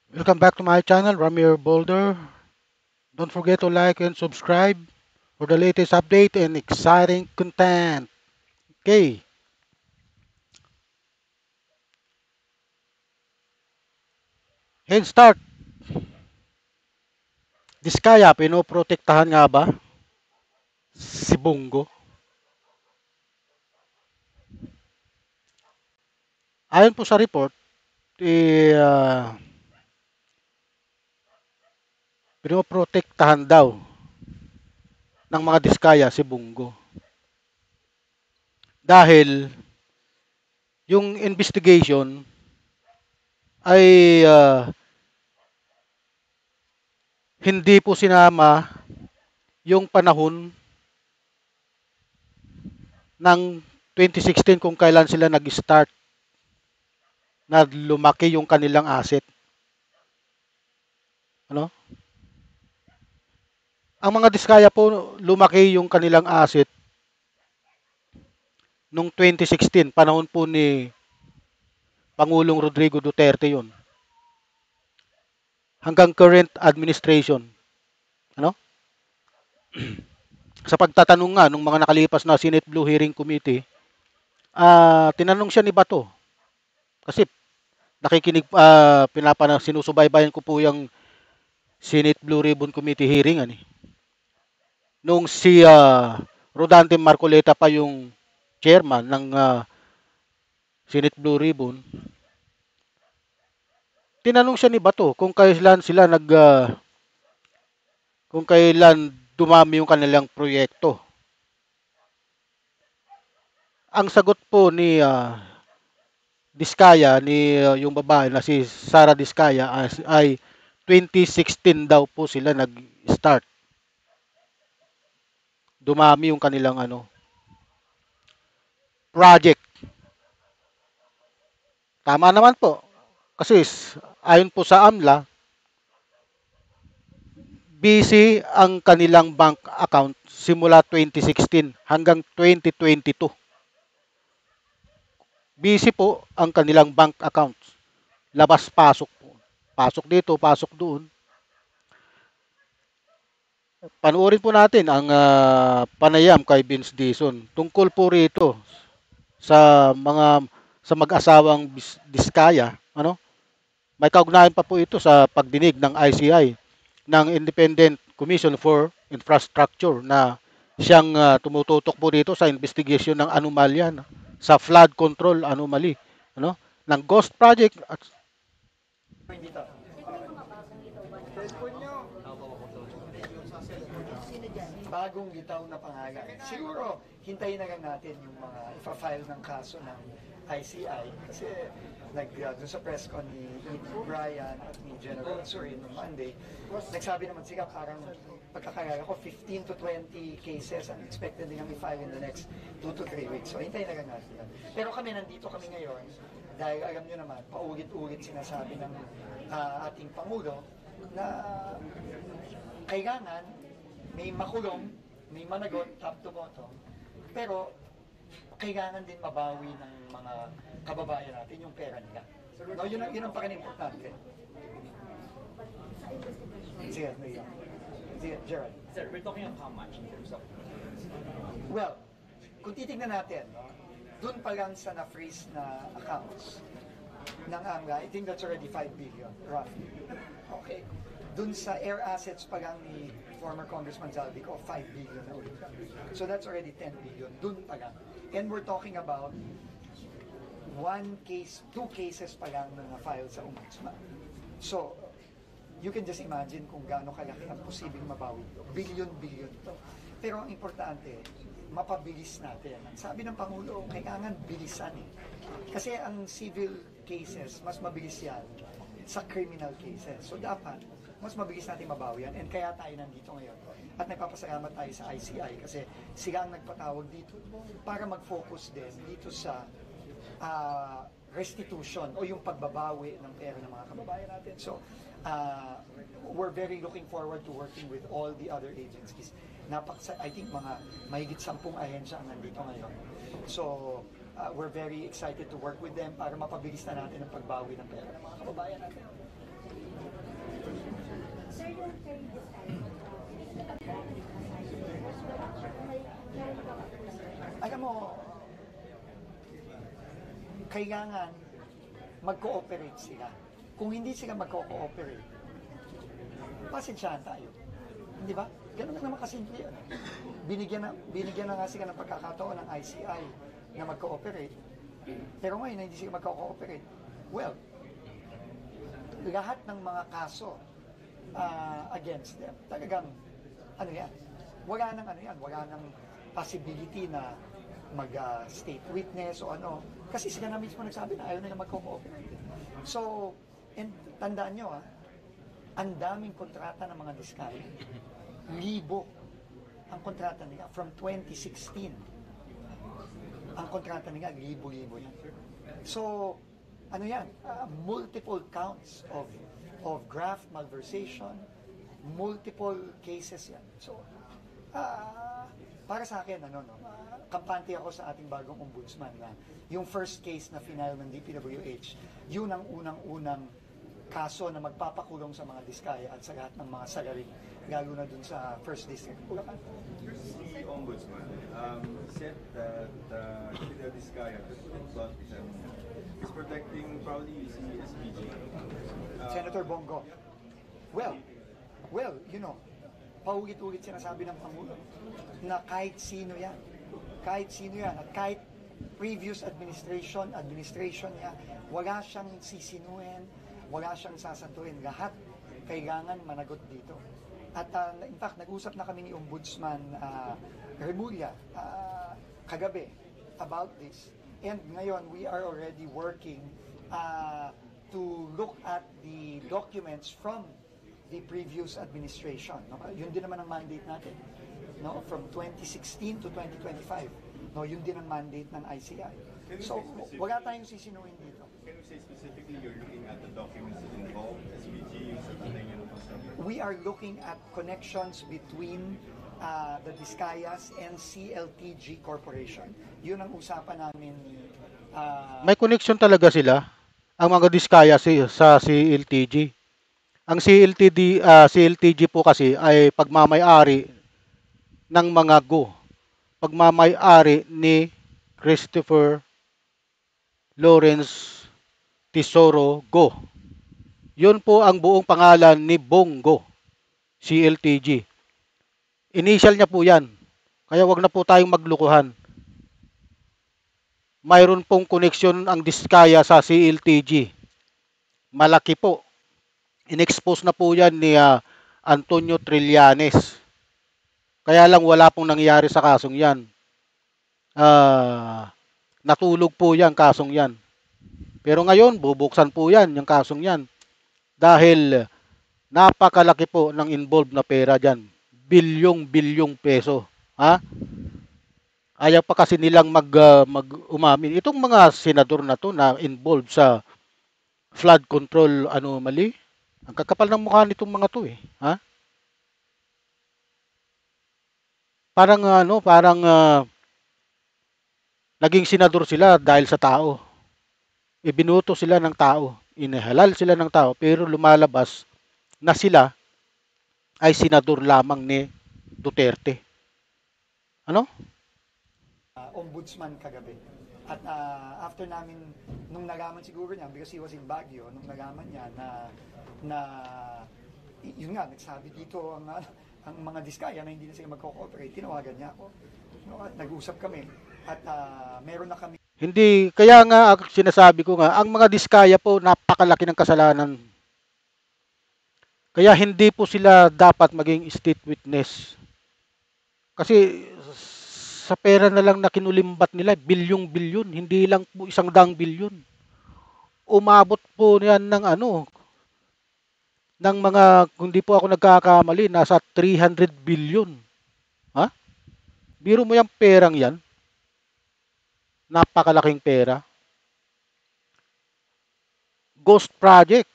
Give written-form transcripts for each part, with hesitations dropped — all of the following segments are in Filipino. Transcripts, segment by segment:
Welcome back to my channel, Ramir Boulder. Don't forget to like and subscribe for the latest update and exciting content. Okay, head start. Diskaya, pinoprotektahan nga ba si Bungo? Ayon po sa report, eh, pinoprotektahan daw ng mga Diskaya si Bungo. Dahil yung investigation ay hindi po sinama yung panahon ng 2016 kung kailan sila nag-start na lumaki yung kanilang asset. Ano? Ang mga Diskaya po, lumaki yung kanilang asset nung 2016, panahon po ni Pangulong Rodrigo Duterte yun, hanggang current administration. Ano? Sa pagtatanong nga nung mga nakalipas na Senate Blue Hearing Committee, tinanong siya ni Bato, kasi nakikinig, sinusubaybayan ko po yung Senate Blue Ribbon Committee hearing. Nung si Rodante Marcoleta pa yung chairman ng Senate Blue Ribbon, tinanong siya ni Bato kung kailan sila kung kailan dumami yung kanilang proyekto. Ang sagot po ni Diskaya, ni yung babae na si Sara Diskaya, ay 2016 daw po sila nag-start. Dumami yung kanilang project. Tama naman po. Kasi ayon po sa AMLA, busy ang kanilang bank account simula 2016 hanggang 2022. Busy po ang kanilang bank accounts. Labas-pasok po. Pasok dito, pasok doon. Panoorin po natin ang panayam kay Vince Dizon. Tungkol po rito sa mag-asawang Diskaya, May kaugnayan pa po ito sa pagdinig ng ICI, ng Independent Commission for Infrastructure, na siyang tumututok po dito sa investigation ng anomalya, sa flood control anomaly, ng Ghost Project at bagong bitaw na pangalan. Siguro, hintayin na lang natin yung mga ipa-file ng kaso ng ICI kasi doon sa press con ni Brian at ni General Surin noong Monday, nagsabi naman sila parang pagkakayala ko 15 to 20 cases ang expected nilang i-file in the next 2 to 3 weeks. So hintayin na lang natin yan. Pero nandito kami ngayon dahil alam nyo naman, paulit-ulit sinasabi ng ating Pangulo na kailangan may makulong, may managot, top to bottom, pero kailangan din mabawi ng mga kababayan natin yung pera nila. No, yun ang paka-importante. Sige, Gerald. Sir, we're talking of how much in terms of... Well, kung titignan natin, dun pa lang sa na-freeze na accounts ng AMLA, I think that's already 5 billion, roughly. Okay. Dun sa air assets pa lang ni former Congressman Zaldico, 5 billion na ulit. So that's already 10 billion, dun pa lang. And we're talking about 2 cases pa lang na na-file sa Ombudsman. So, you can just imagine kung gaano kalaki ang posibleng mabawi. Billion-billion to. Pero ang importante, mapabilis natin. Sabi ng Pangulo, kailangan bilisan eh. Kasi ang civil cases, mas mabilis yan sa criminal cases. So dapat, mas mabilis natin mabawi yan. And kaya tayo nandito ngayon. At nagpapasalamat tayo sa ICI kasi sila ang nagpatawag dito para mag-focus din dito sa restitution o yung pagbabawi ng pera ng mga kababayan natin. So, we're very looking forward to working with all the other agencies. I think mahigit 10 ahensya ang nandito ngayon. So, we're very excited to work with them para mapabilis na natin ang pagbawi ng pera ng mga kababayan natin. Alam mo, kailangan mag-cooperate sila. Kung hindi sila mag-cooperate, pasensyahan tayo. Di ba? Ganun na naman kasimple yan. Binigyan na nga sila ng pagkakataon ng ICI na mag-cooperate. Pero ngayon, hindi sila mag-cooperate. Well, lahat ng mga kaso against them, talagang, ano yan, wala nang possibility na mag-state witness o ano. Kasi sila na mismo nagsabi na ayaw nila mag-cooperate. So, and tandaan nyo ang daming kontrata ng mga diskaya. Libo ang kontrata nila from 2016. Ang kontrata nila, libo-libo yan. So, ano yan? Multiple counts of graft malversation, multiple cases yan. So, para sa akin, kampante ako sa ating bagong ombudsman na yung first case na final ng DPWH, yun ang unang-unang kaso na magpapakulong sa mga diskaya at sa lahat ng mga salaring, lalo na dun sa First District. Bulacan. The Ombudsman said that the Diskaya, to put it bluntly, is protecting probably si SPG. Senator Bongo. Well, paulit-ulit sinasabi ng Pangulo na kahit sino yan, at kahit previous administration niya, wala siyang sisinuhin, wala siyang sasantuin. Lahat kailangan managot dito. At in fact, nag-usap na kami ni Ombudsman Remulla kagabi about this. And ngayon, we are already working to look at the documents from the previous administration. No? Yun din naman ang mandate natin. No? From 2016 to 2025. No? Yun din ang mandate ng ICI. So, wala tayong sisinuhin dito. Can you say specifically you're looking at the documents that involve SPG, yung sa Tanay and We are looking at connections between the Discayas and CLTG Corporation. Yun ang usapan namin. May connection talaga sila, ang mga diskaya sa CLTG. Ang CLTG po kasi ay pagmamay-ari ng mga Go. Pagmamay-ari ni Christopher Lawrence Tesoro Go. Yun po ang buong pangalan ni Bongo, CLTG. Initial niya po yan. Kaya wag na po tayong maglukuhan. Mayroon pong koneksyon ang Diskaya sa CLTG. Malaki po. In-expose na po yan ni Antonio Trillanes. Kaya lang wala pong nangyari sa kasong yan. Natulog po yan, kasong yan. Pero ngayon, bubuksan po yan, yung kasong yan. Dahil napakalaki po ng involved na pera dyan. Bilyong peso. Ha? Ayaw pa kasi nilang umamin. Itong mga senador na to na involved sa flood control anomaly, ang kakapal ng mukha nitong mga to eh. Ha? Parang naging senador sila dahil sa tao. Ibinuto sila ng tao. Inihalal sila ng tao. Pero lumalabas na sila ay senador lamang ni Duterte. Ano? Ombudsman kagabi. At after namin, nung nalaman siguro niya, because he was in Baguio, nung nalaman niya na yun nga, nagsabi dito ang mga Diskaya na hindi na sila magko-cooperate, tinawagan niya ako. No, at nag-usap kami. At meron na kami. Hindi, kaya nga sinasabi ko nga, ang mga Diskaya po napakalaki ng kasalanan. Kaya hindi po sila dapat maging state witness. Kasi sa pera na lang na kinulimbat nila, bilyong-bilyon, hindi lang po 100 bilyon. Umabot po yan ng ng mga, kung di po ako nagkakamali, nasa 300 bilyon. Ha? Biro mo yung perang yan. Napakalaking pera. Ghost project.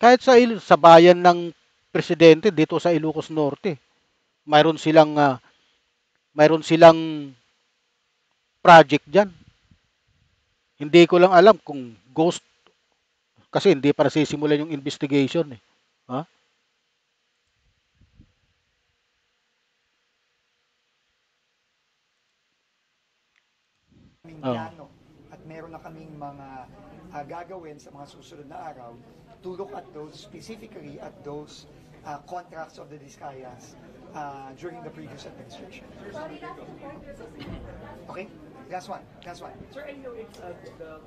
Kahit sa bayan ng presidente dito sa Ilocos Norte, mayroon silang project diyan. Hindi ko lang alam kung ghost kasi hindi pa nasisimulan yung investigation eh. Ha? kaming Oo. plano at meron na kaming mga gagawin sa mga susunod na araw to look at those, specifically at those contracts of the Discayas during the previous administration. Okay? Last one. Sir, I know it's the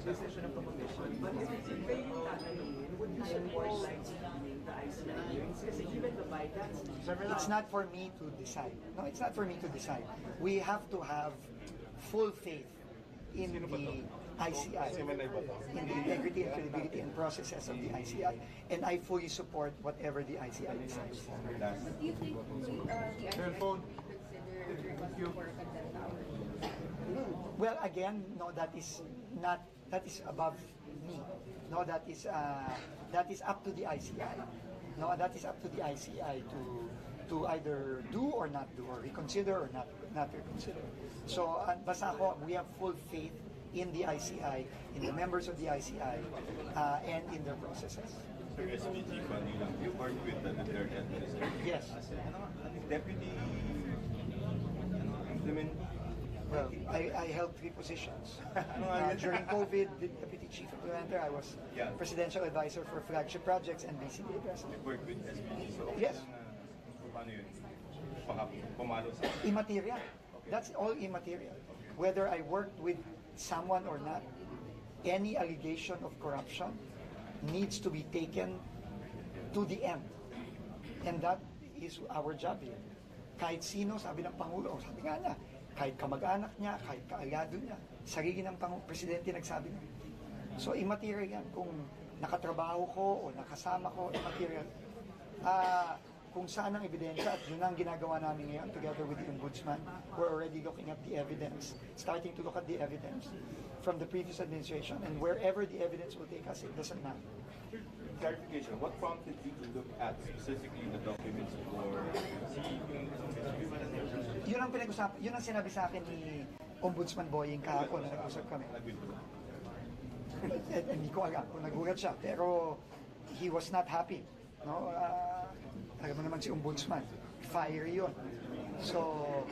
decision of the commission, but if kayo yung tatanungin, would you support like seeking the ICI hearings? Kasi given the bycats, It's not for me to decide. No, it's not for me to decide. We have to have full faith in the ICI, in the integrity and credibility and processes of the ICI, and I fully support whatever the ICI decides. Do you think the ICI would consider for contempt power? Well, again, no, that is above me. No, that is up to the ICI. No, that is up to the ICI to either do or not do, or reconsider or not reconsider. So, basta ako, we have full faith in the ICI, in the members of the ICI, and in their processes. Sir, SPG funny lang. You work with the Duterte administration. Yes. Deputy implement. Well, I held 3 positions. During COVID, the Deputy Chief Implementer, I was Yeah. Presidential Advisor for Flagship Projects and BCD President. You work with SPG. So, Yes. Paano yun? Baka pumalo sa... Immaterial. That's all immaterial. Whether I worked with someone or not, any allegation of corruption needs to be taken to the end. And that is our job here. Kahit sino, sabi ng Pangulo, sabi nga niya, kahit kamag-anak niya, kahit kaalyado niya, sarili ng Presidente nagsabi niya. So immaterial yan. Kung nakatrabaho ko o nakasama ko, immaterial. Kung saan ang ebidensya, at yun ang ginagawa namin ngayon together with the Ombudsman, we're already looking at the evidence, starting to look at the evidence from the previous administration, and wherever the evidence will take us, it doesn't matter. Clarification, what prompted you to look at specifically the documents for Yun ang pinag-usapan, yun ang sinabi sa akin ni Ombudsman Boying kahapon na nag-usap kami. Hindi ko alam kung nagulat siya, pero he was not happy. No? Alam mo naman si Ombudsman, fiery yun. So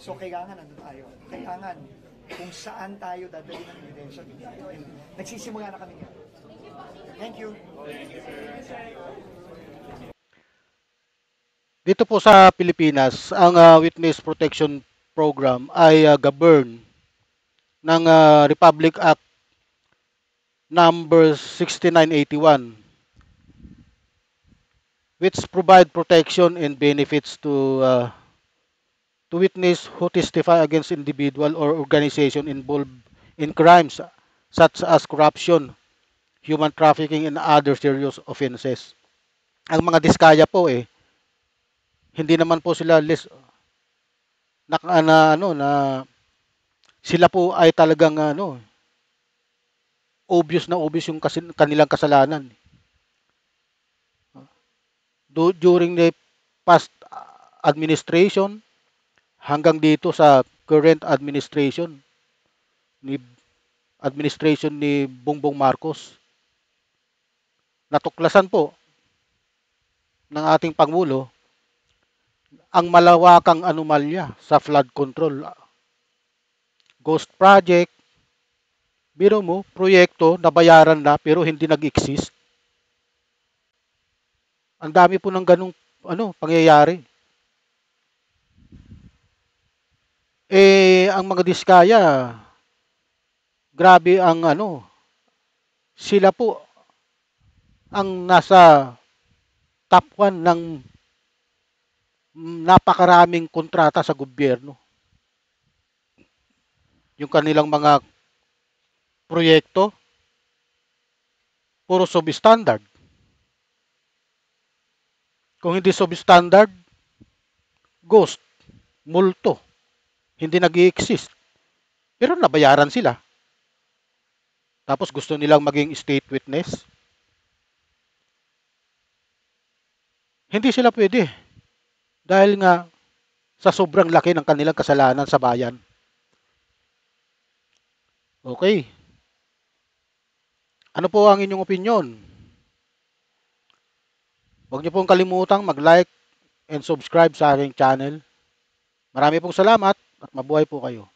kailangan nandun tayo. Kailangan kung saan tayo dadali ng ebidensya dito tayo. And nagsisimula na kami ngayon. Thank you. Dito po sa Pilipinas, ang Witness Protection Program ay govern ng Republic Act number 6981, which provide protection and benefits to witness who testify against individual or organization involved in crimes such as corruption, human trafficking, and other serious offenses. Ang mga diskaya po hindi naman po sila sila po ay talagang obvious yung kanilang kasalanan. During the past administration hanggang dito sa current administration ni Bongbong Marcos, natuklasan po ng ating Pangulo ang malawakang anomalya sa flood control. Ghost project, biro mo, proyekto na bayaran na pero hindi nag-exist. Ang dami po ng ganung pangyayari. Ang mga diskaya, grabe ang sila po ang nasa top 1 ng napakaraming kontrata sa gobyerno. Yung kanilang mga proyekto, puro substandard. Kung hindi substandard, ghost, multo, hindi nag-i-exist. Pero nabayaran sila. Tapos gusto nilang maging state witness. Hindi sila pwede. Dahil nga sa sobrang laki ng kanilang kasalanan sa bayan. Okay. Ano po ang inyong opinion? Huwag niyo pong kalimutang mag-like and subscribe sa aking channel. Marami pong salamat at mabuhay po kayo.